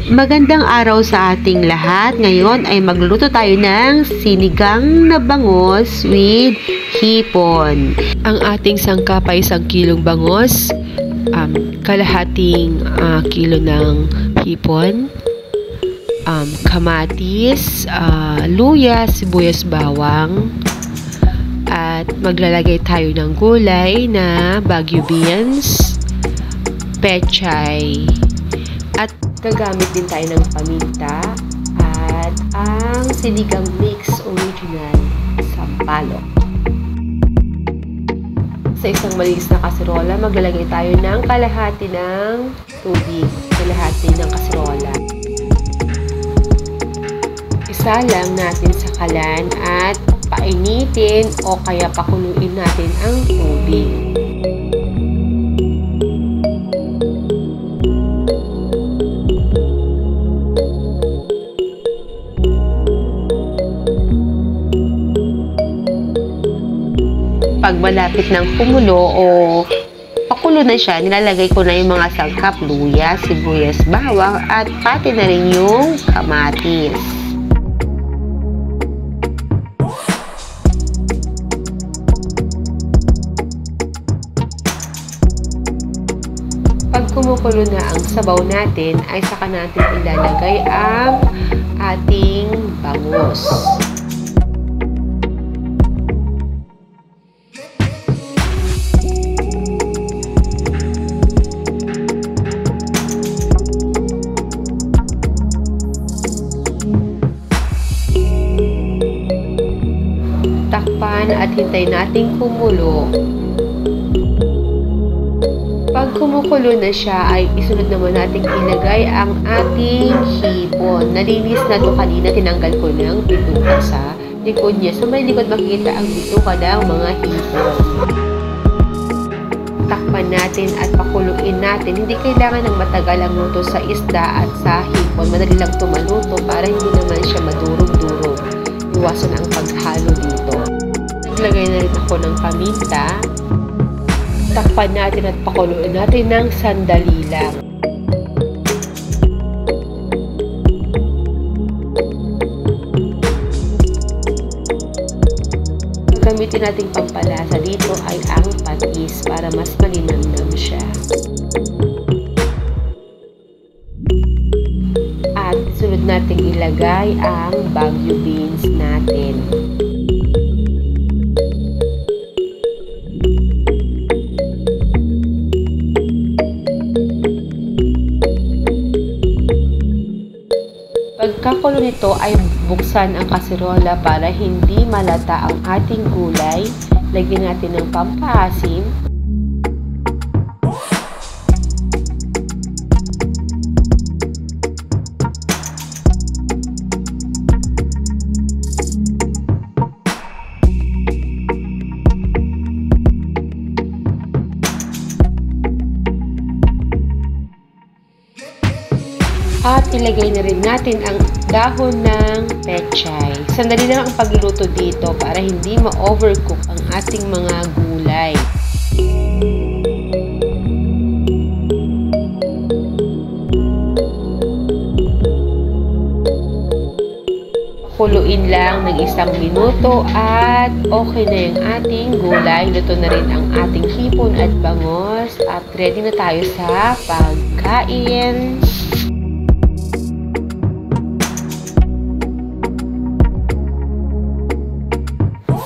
Magandang araw sa ating lahat. Ngayon ay magluluto tayo ng sinigang na bangos with hipon. Ang ating sangkap ay 1 kilong bangos, kalahating kilo ng hipon, kamatis, luya, sibuyas, bawang, at maglalagay tayo ng gulay na Baguio beans, pechay, at gagamit din tayo ng paminta at ang sinigang mix original sampalok. Sa isang malinis na kaserola, maglalagay tayo ng kalahati ng tubig, kalahati ng kaserola. Isa lang natin sa kalan at painitin o kaya pakuluin natin ang tubig. Pag malapit ng kumulo o pakulo na siya, nilalagay ko na yung mga sangkap, luya, sibuyas, bawang, at pati na rin yung kamatis. Pag kumukulo na ang sabaw natin, ay saka natin ilalagay ang ating bangos. Takpan at hintayin nating kumulo. Pag kumukulo na siya, ay isunod naman nating ilagay ang ating hipon. Nalinis na ito kanina, tinanggal ko ng bituka sa likod niya. Sa may likod makikita ang bituka ng mga hipon. Takpan natin at pakuluin natin. Hindi kailangan ng matagal ang luto sa isda at sa hipon. Madali lang ito maluto para hindi naman siya madurog-durog. Iwasan ang paghalo dito. Naglagay na rin ako ng paminta. Takpan natin at pakuluin natin ng sandali lang. Gamitin nating pampalasa dito ay ang patis para mas malinamnam siya. At sunod nating ilagay ang Baguio beans natin. Pagkakulo nito ay buksan ang kaserola para hindi malata ang ating gulay. Lagyan natin ng pampaasim. At ilagay na rin natin ang dahon ng pechay. Sandali lang ang pagluluto dito para hindi ma-overcook ang ating mga gulay. Kuluin lang ng 1 minuto at okay na yung ating gulay. Luto na rin ang ating hipon at bangos at ready na tayo sa pagkain.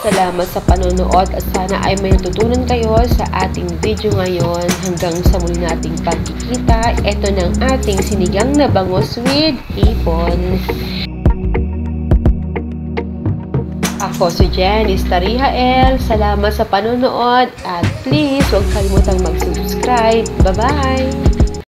Salamat sa panonood at sana ay may natutunan kayo sa ating video ngayon. Hanggang sa muli nating pagkikita, ito ng ating sinigang na bangos with hipon. Ako si Janice Tarihael. Salamat sa panonood at please huwag kalimutang mag-subscribe. Bye-bye!